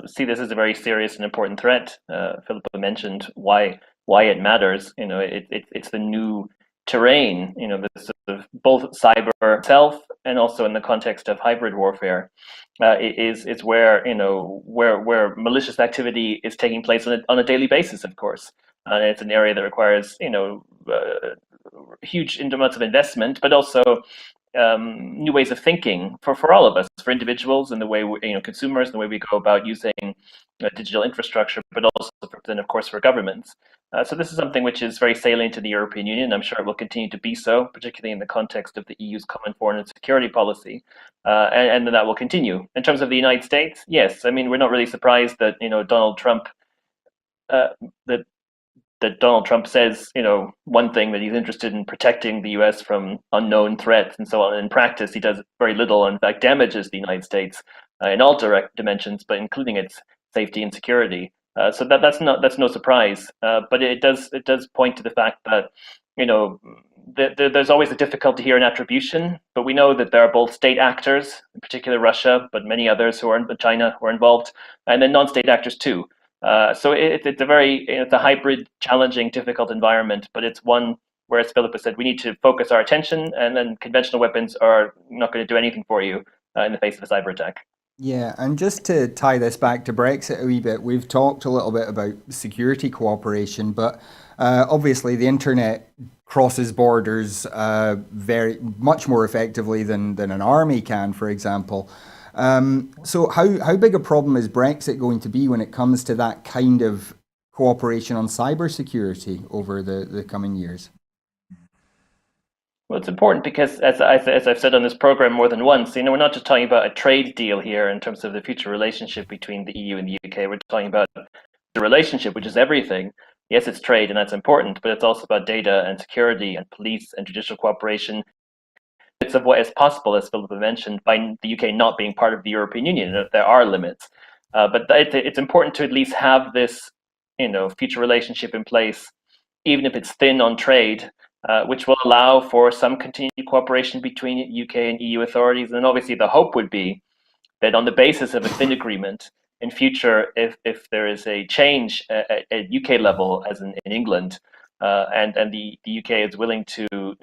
see this as a very serious and important threat. Philippa mentioned why it matters. It's the new terrain. The sort of both cyber itself and also in the context of hybrid warfare is where where malicious activity is taking place on a daily basis. Of course, it's an area that requires huge amounts of investment, but also new ways of thinking for all of us, for individuals, and the way consumers, and the way we go about using digital infrastructure, but also then, of course, for governments. So this is something which is very salient to the European Union. I'm sure it will continue to be so, particularly in the context of the EU's common foreign and security policy, and that will continue. In terms of the United States, yes, I mean, we're not really surprised that Donald Trump that Donald Trump says, one thing, that he's interested in protecting the US from unknown threats and so on. In practice, he does very little, and in fact damages the United States in all direct dimensions, but including its safety and security. So that's no surprise. But it does point to the fact that there's always a difficulty here in attribution. But we know that there are both state actors, in particular Russia, but many others China who are involved, and then non-state actors too. So it's a hybrid, challenging, difficult environment, but it's one where, as Philippa said, we need to focus our attention, and then conventional weapons are not going to do anything for you in the face of a cyber attack. Yeah, and just to tie this back to Brexit a wee bit, we've talked a little bit about security cooperation, but obviously the internet crosses borders very much more effectively than an army can, for example. So how big a problem is Brexit going to be when it comes to that kind of cooperation on cybersecurity over the coming years? Well, it's important because, as I've said on this program more than once, we're not just talking about a trade deal here in terms of the future relationship between the EU and the UK. We're talking about the relationship, which is everything. Yes, it's trade, and that's important, but it's also about data and security and police and judicial cooperation. It's of what is possible, as Philippa mentioned, by the UK not being part of the European Union. There are limits, but it's important to at least have this, future relationship in place, even if it's thin on trade, which will allow for some continued cooperation between UK and EU authorities. And obviously, the hope would be that on the basis of a thin agreement in future, if there is a change at UK level, as in England, and the UK is willing to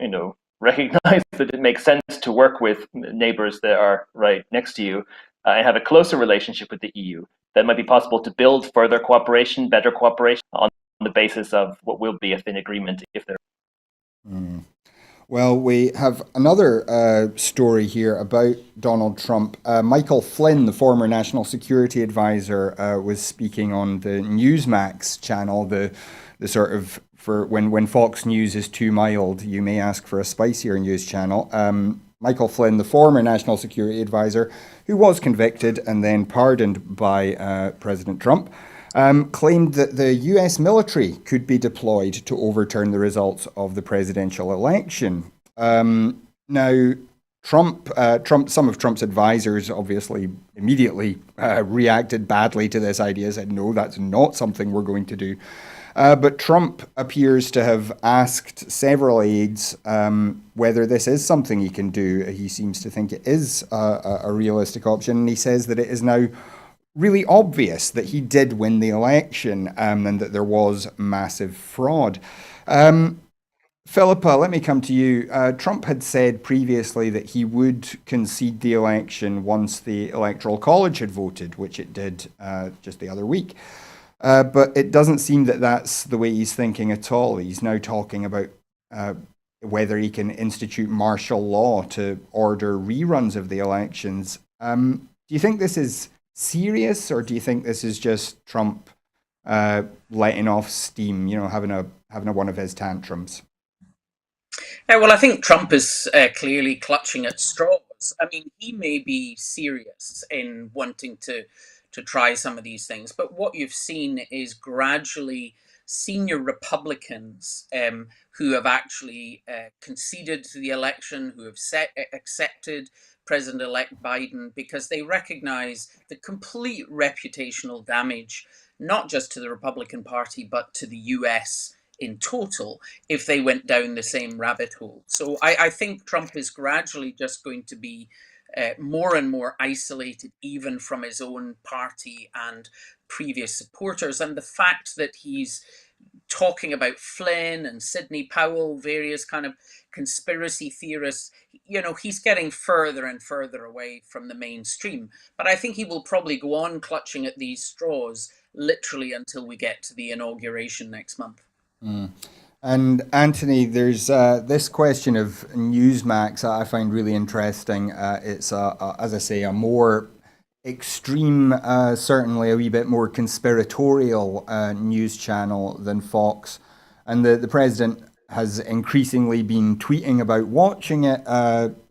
recognize that it makes sense to work with neighbors that are right next to you and have a closer relationship with the EU, that might be possible to build further cooperation, better cooperation on the basis of what will be a thin agreement if there. Mm. Well, we have another story here about Donald Trump. Michael Flynn, the former national security advisor, was speaking on the Newsmax channel, the sort of, for when Fox News is too mild, you may ask for a spicier news channel. Michael Flynn, the former national security advisor, who was convicted and then pardoned by President Trump, claimed that the US military could be deployed to overturn the results of the presidential election. Now, some of Trump's advisors obviously immediately reacted badly to this idea, said, no, that's not something we're going to do. But Trump appears to have asked several aides whether this is something he can do. He seems to think it is a realistic option, and he says that it is now really obvious that he did win the election and that there was massive fraud. Philippa, let me come to you. Trump had said previously that he would concede the election once the Electoral College had voted, which it did just the other week. But it doesn't seem that that's the way he's thinking at all. He's now talking about whether he can institute martial law to order reruns of the elections. Do you think this is serious, or do you think this is just Trump letting off steam, having a one of his tantrums? Well, I think Trump is clearly clutching at straws. I mean, he may be serious in wanting to try some of these things, but what you've seen is gradually senior Republicans who have actually conceded to the election, who have accepted President-elect Biden, because they recognize the complete reputational damage, not just to the Republican Party, but to the US in total, if they went down the same rabbit hole. So I think Trump is gradually just going to be more and more isolated, even from his own party and previous supporters. And the fact that he's talking about Flynn and Sidney Powell, various kind of conspiracy theorists, he's getting further and further away from the mainstream. But I think he will probably go on clutching at these straws literally until we get to the inauguration next month. Mm. And Anthony, there's this question of Newsmax I find really interesting. It's, as I say, a more extreme, certainly a wee bit more conspiratorial news channel than Fox. And the president has increasingly been tweeting about watching it.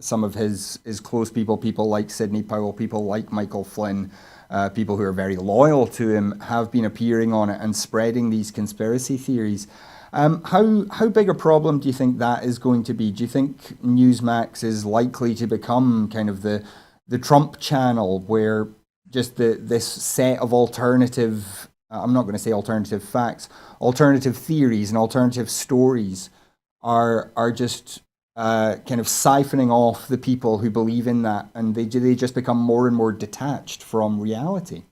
Some of his close people like Sidney Powell, people like Michael Flynn, people who are very loyal to him, have been appearing on it and spreading these conspiracy theories. How big a problem do you think that is going to be? Do you think Newsmax is likely to become kind of the Trump channel, where just this set of alternative, I'm not going to say alternative facts, alternative theories and alternative stories are just kind of siphoning off the people who believe in that, and they just become more and more detached from reality?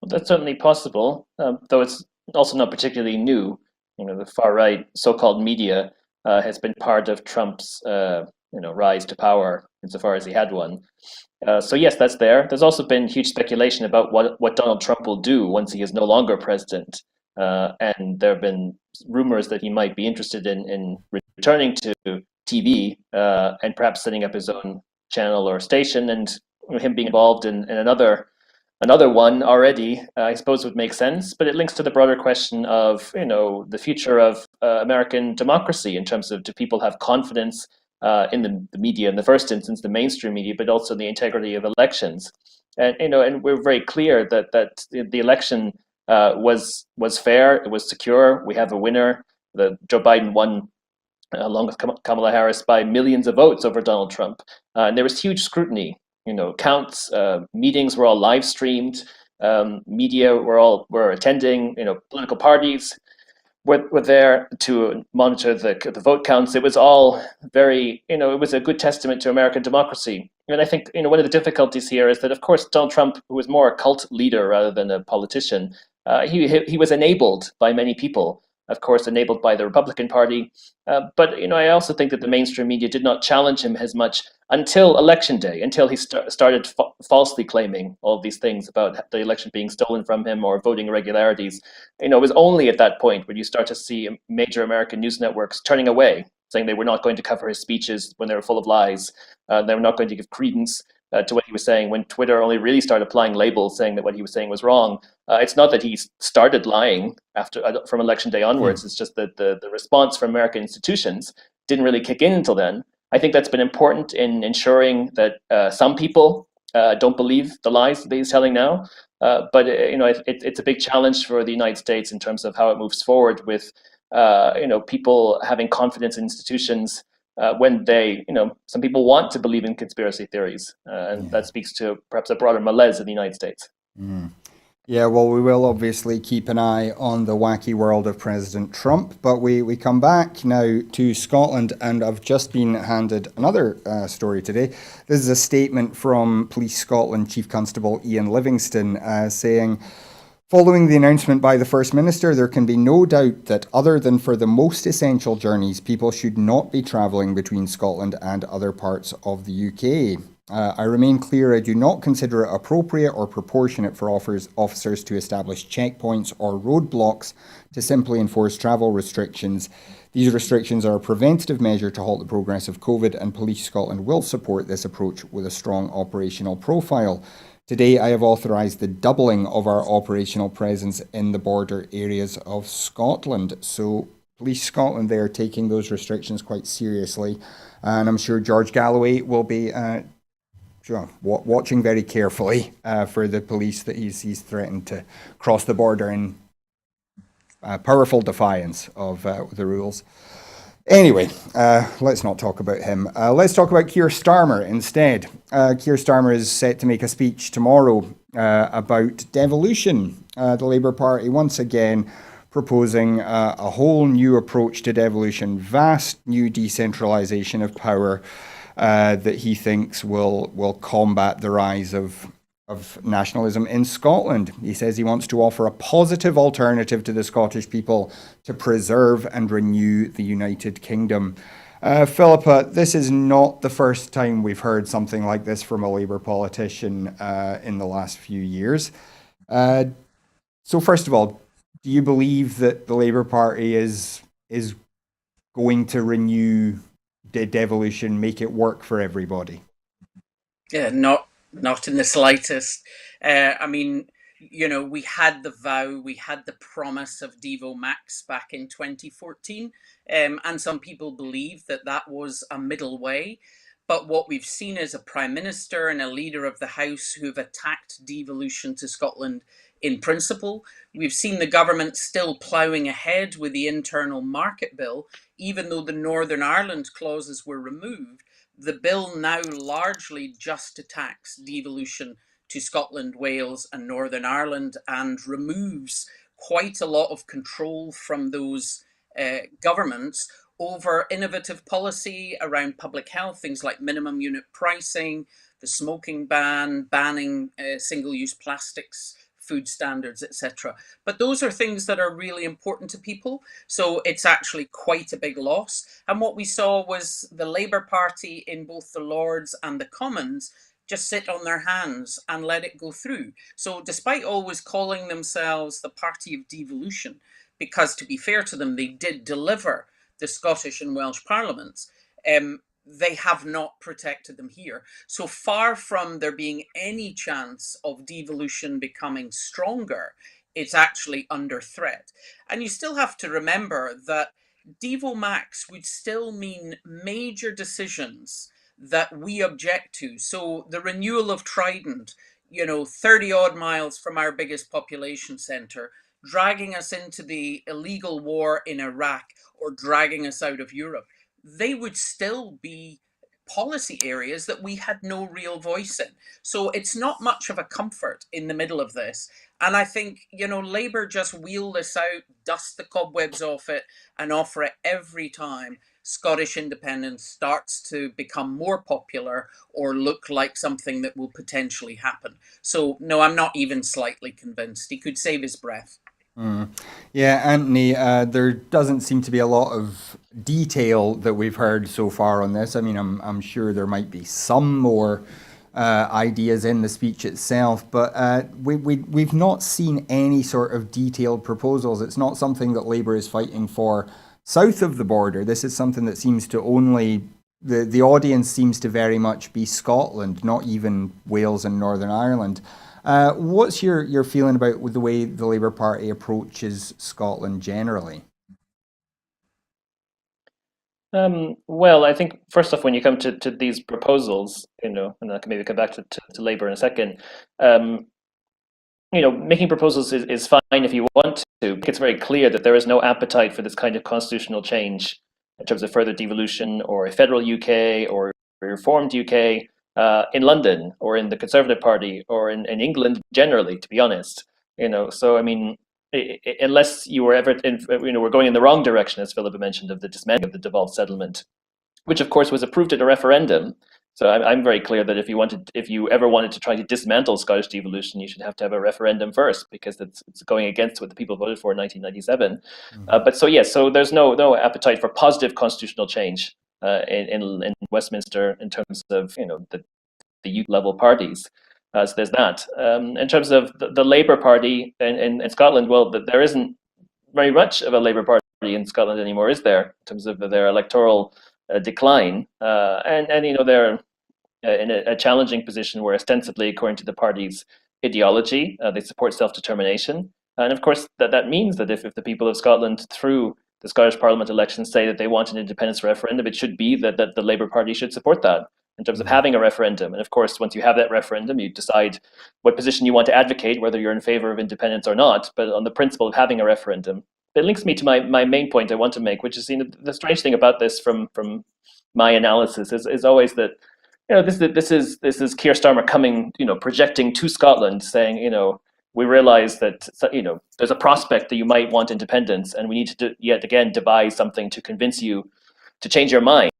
Well, that's certainly possible, though it's also not particularly new. The far right so-called media has been part of Trump's rise to power insofar as he had one. So yes, that's there. There's also been huge speculation about what Donald Trump will do once he is no longer president. And there have been rumors that he might be interested in returning to TV and perhaps setting up his own channel or station, and him being involved in another one already, I suppose would make sense. But it links to the broader question of the future of American democracy in terms of, do people have confidence in the media in the first instance, the mainstream media, but also the integrity of elections. And and we're very clear that the election was fair, it was secure. We have a winner. Joe Biden won along with Kamala Harris by millions of votes over Donald Trump, and there was huge scrutiny. Counts, meetings were all live streamed. Media were attending. Political parties were there to monitor the vote counts. It was all very, it was a good testament to American democracy. And I think, one of the difficulties here is that, of course, Donald Trump, who was more a cult leader rather than a politician, he was enabled by many people, of course, enabled by the Republican Party. But, I also think that the mainstream media did not challenge him as much until Election Day, until he started falsely claiming all these things about the election being stolen from him or voting irregularities. It was only at that point when you start to see major American news networks turning away, saying they were not going to cover his speeches when they were full of lies. They were not going to give credence to what he was saying, when Twitter only really started applying labels saying that what he was saying was wrong. It's not that he started lying from Election Day onwards. It's just that the response from American institutions didn't really kick in until then. I think that's been important in ensuring that some people don't believe the lies that he's telling now. But it's a big challenge for the United States in terms of how it moves forward with people having confidence in institutions when some people want to believe in conspiracy theories, and that speaks to perhaps a broader malaise in the United States. Yeah, well, we will obviously keep an eye on the wacky world of President Trump, but we come back now to Scotland, and I've just been handed another story today. This is a statement from Police Scotland Chief Constable Ian Livingston saying, following the announcement by the First Minister, there can be no doubt that other than for the most essential journeys, people should not be travelling between Scotland and other parts of the UK. I remain clear, I do not consider it appropriate or proportionate for officers to establish checkpoints or roadblocks to simply enforce travel restrictions. These restrictions are a preventative measure to halt the progress of COVID, and Police Scotland will support this approach with a strong operational profile. Today, I have authorised the doubling of our operational presence in the border areas of Scotland. So Police Scotland, they are taking those restrictions quite seriously, and I'm sure George Galloway will be watching very carefully for the police that he's threatened to cross the border in powerful defiance of the rules. Anyway, let's not talk about him. Let's talk about Keir Starmer instead. Keir Starmer is set to make a speech tomorrow about devolution. The Labour Party once again proposing a whole new approach to devolution, vast new decentralisation of power that he thinks will combat the rise of nationalism in Scotland. He says he wants to offer a positive alternative to the Scottish people to preserve and renew the United Kingdom. Philippa, this is not the first time we've heard something like this from a Labour politician in the last few years. So first of all, do you believe that the Labour Party is going to renew devolution, make it work for everybody? Yeah, not in the slightest. I mean, we had the vow, we had the promise of Devo Max back in 2014, and some people believe that was a middle way. But what we've seen is a Prime Minister and a Leader of the House who've attacked devolution to Scotland in principle. We've seen the government still ploughing ahead with the internal market bill, even though the Northern Ireland clauses were removed. The bill now largely just attacks devolution to Scotland, Wales and Northern Ireland, and removes quite a lot of control from those governments over innovative policy around public health, things like minimum unit pricing, the smoking ban, banning single-use plastics, food standards, etc. But those are things that are really important to people. So it's actually quite a big loss. And what we saw was the Labour Party in both the Lords and the Commons just sit on their hands and let it go through. So despite always calling themselves the party of devolution, because to be fair to them, they did deliver the Scottish and Welsh parliaments, they have not protected them here. So far from there being any chance of devolution becoming stronger, it's actually under threat. And you still have to remember that Devo Max would still mean major decisions that we object to. So the renewal of Trident, 30 odd miles from our biggest population center, dragging us into the illegal war in Iraq or dragging us out of Europe, they would still be policy areas that we had no real voice in. So it's not much of a comfort in the middle of this. And I think, Labour just wheel this out, dust the cobwebs off it, and offer it every time Scottish independence starts to become more popular or look like something that will potentially happen. So, no, I'm not even slightly convinced. He could save his breath. Yeah, Anthony, there doesn't seem to be a lot of detail that we've heard so far on this. I mean, I'm sure there might be some more ideas in the speech itself, but we've not seen any sort of detailed proposals. It's not something that Labour is fighting for south of the border. This is something that seems to only the audience seems to very much be Scotland, not even Wales and Northern Ireland. What's your feeling about the way the Labour Party approaches Scotland generally? Well, I think first off, when you come to these proposals, and I can maybe come back to Labour in a second. Making proposals is fine if you want to. It's very clear that there is no appetite for this kind of constitutional change in terms of further devolution or a federal UK or a reformed UK in London or in the Conservative Party or in England generally, to be honest. So I mean, unless you were ever, we're going in the wrong direction, as Philippa mentioned, of the dismantling of the devolved settlement, which of course was approved at a referendum. So I'm very clear that if you ever wanted to try to dismantle Scottish devolution, you should have to have a referendum first, because it's going against what the people voted for in 1997. But so yes, so there's no appetite for positive constitutional change in Westminster in terms of the youth level parties. So there's that. In terms of the Labour Party in Scotland, well, there isn't very much of a Labour Party in Scotland anymore, is there? In terms of their electoral decline, and they're in a challenging position where ostensibly, according to the party's ideology, they support self-determination, and of course that means that if the people of Scotland, through the Scottish Parliament elections, say that they want an independence referendum, it should be that the Labour Party should support that in terms of having a referendum. And of course, once you have that referendum, you decide what position you want to advocate, whether you're in favor of independence or not. But on the principle of having a referendum, it links me to my main point I want to make, which is the strange thing about this from my analysis is always that this is Keir Starmer coming, projecting to Scotland, saying, we realize that there's a prospect that you might want independence, and we need to yet again devise something to convince you to change your mind.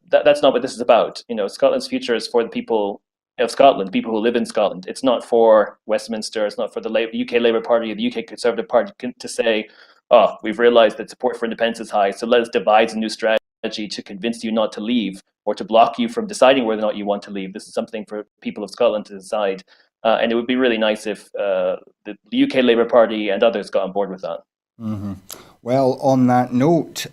That's not what this is about. Scotland's future is for the people of Scotland, people who live in Scotland. It's not for Westminster. It's not for the UK Labour Party or the UK Conservative Party to say, oh, we've realized that support for independence is high, so let us devise a new strategy to convince you not to leave or to block you from deciding whether or not you want to leave. This is something for people of Scotland to decide. And it would be really nice if the UK Labour Party and others got on board with that. Mm-hmm. Well, on that note,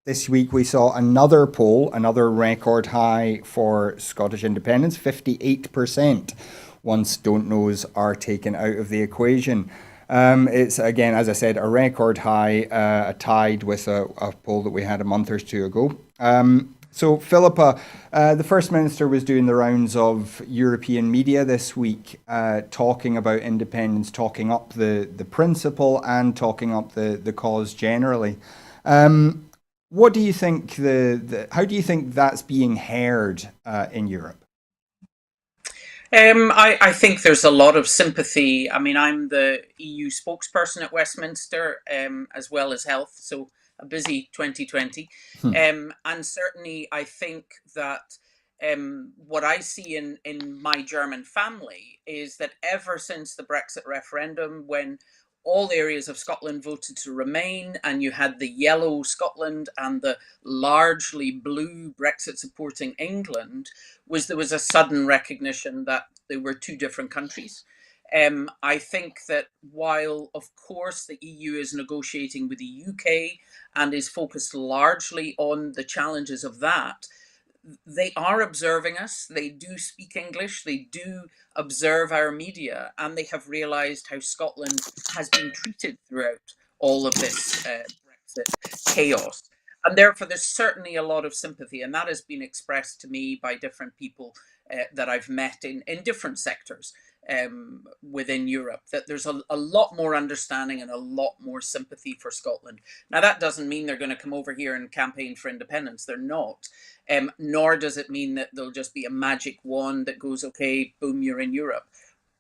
this week we saw another poll, another record high for Scottish independence, 58% once don't knows are taken out of the equation. It's, again, as I said, a record high, tied with a poll that we had a month or two ago. So, Philippa, the First Minister was doing the rounds of European media this week, talking about independence, talking up the principle and talking up the cause generally. What do you think how do you think that's being heard in Europe? I think there's a lot of sympathy. I mean, I'm the EU spokesperson at Westminster, as well as health, so a busy 2020. And certainly I think that what I see in my German family is that ever since the Brexit referendum, when all areas of Scotland voted to remain, and you had the yellow Scotland and the largely blue Brexit supporting England, there was a sudden recognition that they were two different countries. I think that while, of course, the EU is negotiating with the UK and is focused largely on the challenges of that, they are observing us. They do speak English. They do observe our media, and they have realized how Scotland has been treated throughout all of this Brexit Brexit chaos. And therefore, there's certainly a lot of sympathy, and that has been expressed to me by different people that I've met in different sectors within Europe, that there's a lot more understanding and a lot more sympathy for Scotland. Now, that doesn't mean they're going to come over here and campaign for independence. They're not. Nor does it mean that there'll just be a magic wand that goes, okay, boom, you're in Europe.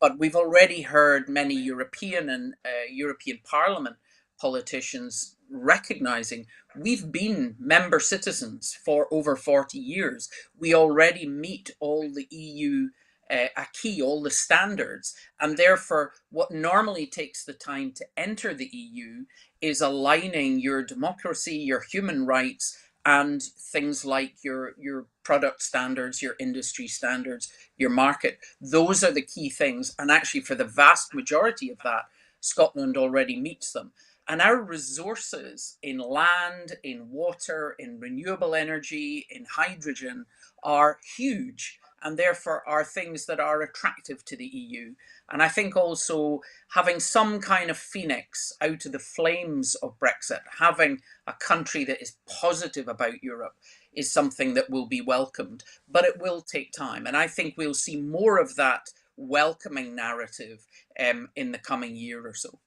But we've already heard many European and European Parliament politicians recognizing we've been member citizens for over 40 years. We already meet all the EU acquis, all the standards, and therefore what normally takes the time to enter the EU is aligning your democracy, your human rights, and things like your product standards, your industry standards, your market. Those are the key things, and actually for the vast majority of that, Scotland already meets them. And our resources in land, in water, in renewable energy, in hydrogen are huge, and therefore are things that are attractive to the EU. And I think also having some kind of phoenix out of the flames of Brexit, having a country that is positive about Europe, is something that will be welcomed, but it will take time. And I think we'll see more of that welcoming narrative in the coming year or so.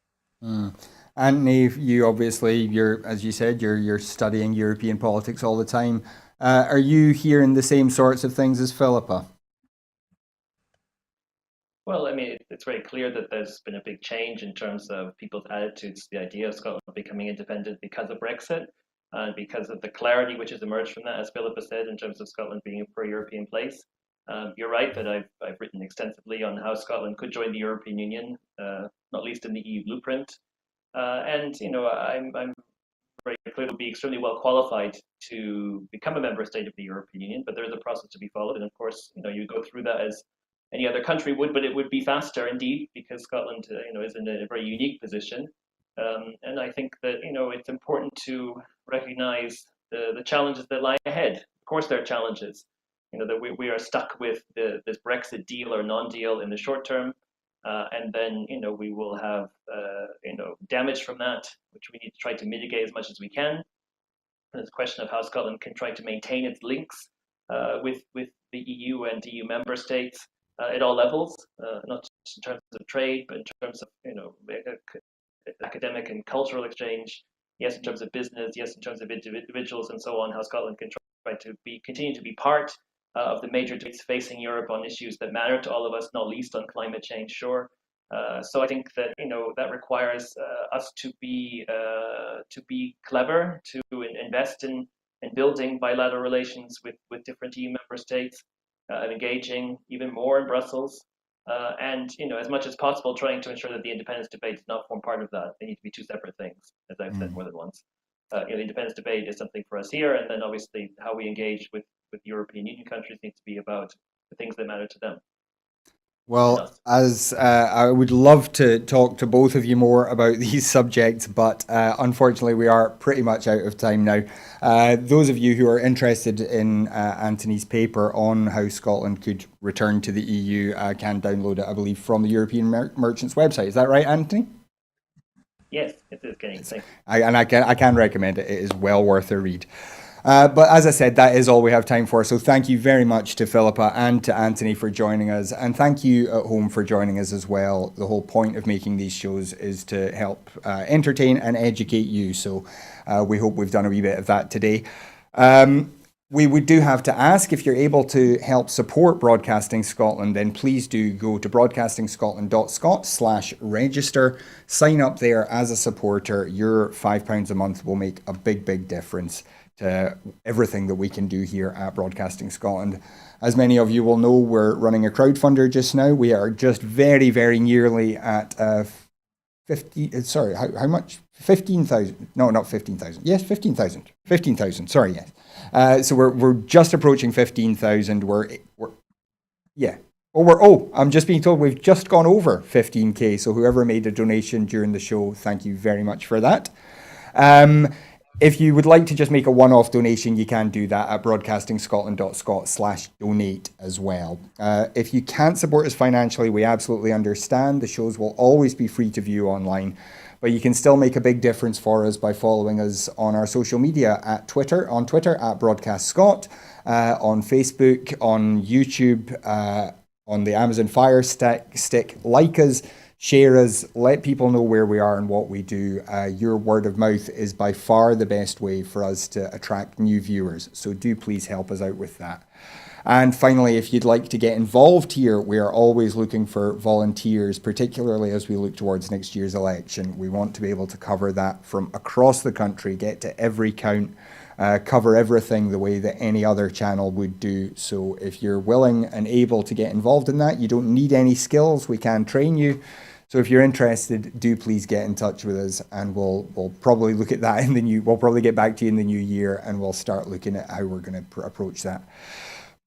Anthony, you obviously, as you said, you're studying European politics all the time. Are you hearing the same sorts of things as Philippa? Well, I mean, it's very clear that there's been a big change in terms of people's attitudes to the idea of Scotland becoming independent because of Brexit, and because of the clarity which has emerged from that, as Philippa said, in terms of Scotland being a pro-European place. You're right that I've written extensively on how Scotland could join the European Union, not least in the EU blueprint. And I'm very clear to be extremely well qualified to become a member state of the European Union, but there is a process to be followed, and of course, you go through that as any other country would, but it would be faster indeed because Scotland, is in a very unique position, and I think that it's important to recognise the challenges that lie ahead. Of course, there are challenges. That we are stuck with this Brexit deal or non-deal in the short term. And then, we will have, damage from that, which we need to try to mitigate as much as we can. And it's a question of how Scotland can try to maintain its links with the EU and EU member states at all levels, not just in terms of trade, but in terms of, academic and cultural exchange. Yes, in terms of business. Yes, in terms of individuals and so on. How Scotland can try to continue to be part of the major debates facing Europe on issues that matter to all of us, not least on climate change, sure. So I think that that requires us to be clever, to invest in building bilateral relations with different EU member states, and engaging even more in Brussels, and as much as possible, trying to ensure that the independence debate does not form part of that. They need to be two separate things, as I've said more than once. The independence debate is something for us here, and then obviously how we engage with European Union countries needs to be about the things that matter to them. Well, as I would love to talk to both of you more about these subjects, but unfortunately we are pretty much out of time now. Those of you who are interested in Anthony's paper on how Scotland could return to the EU can download it, I believe, from the European Merchants website. Is that right, Anthony? Yes, it is, Kenny. Thanks. I can recommend it. It is well worth a read. But as I said, that is all we have time for. So thank you very much to Philippa and to Anthony for joining us. And thank you at home for joining us as well. The whole point of making these shows is to help entertain and educate you. So we hope we've done a wee bit of that today. We do have to ask, if you're able to help support Broadcasting Scotland, then please do go to broadcastingscotland.scot/register. Sign up there as a supporter. Your £5 a month will make a big, big difference to everything that we can do here at Broadcasting Scotland. As many of you will know, we're running a crowdfunder just now. We are just very, very nearly at 50, sorry, how much? 15,000. No, not 15,000. Yes, 15,000. 15,000, sorry, yes. So we're just approaching 15,000. I'm just being told we've just gone over 15k. So whoever made a donation during the show, thank you very much for that. If you would like to just make a one-off donation, you can do that at broadcastingscotland.scot/donate as well. If you can't support us financially, we absolutely understand. The shows will always be free to view online. but you can still make a big difference for us by following us on our social media on Twitter at Broadcast Scot, on Facebook, on YouTube, on the Amazon Fire Stick. Like us, share us, let people know where we are and what we do. Your word of mouth is by far the best way for us to attract new viewers. So do please help us out with that. And finally, if you'd like to get involved here, we are always looking for volunteers, particularly as we look towards next year's election. We want to be able to cover that from across the country, get to every count, cover everything the way that any other channel would do. So if you're willing and able to get involved in that, you don't need any skills, we can train you. So if you're interested, do please get in touch with us, and we'll probably look at that we'll probably get back to you in the new year, and we'll start looking at how we're going to approach that.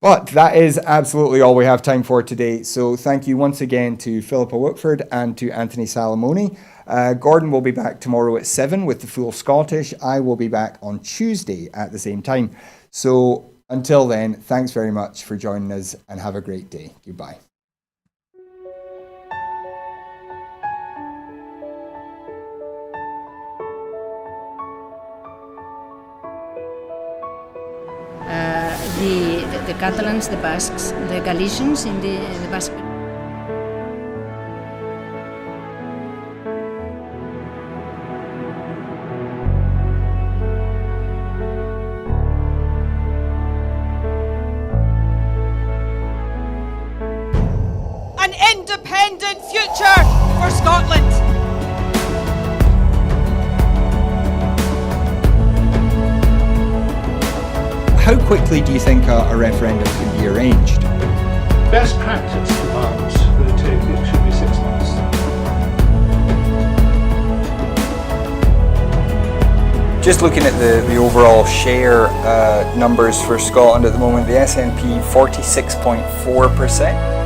But that is absolutely all we have time for today. So thank you once again to Philippa Whitford and to Anthony Salamone. Gordon will be back tomorrow at 7 with the Full Scottish. I will be back on Tuesday at the same time. So until then, thanks very much for joining us, and have a great day. Goodbye. The Catalans, the Basques, the Galicians in the Basque. An independent future for Scotland. How quickly do you think a referendum can be arranged? Best practice demands that it should be 6 months. Just looking at the overall share numbers for Scotland at the moment, the SNP 46.4%.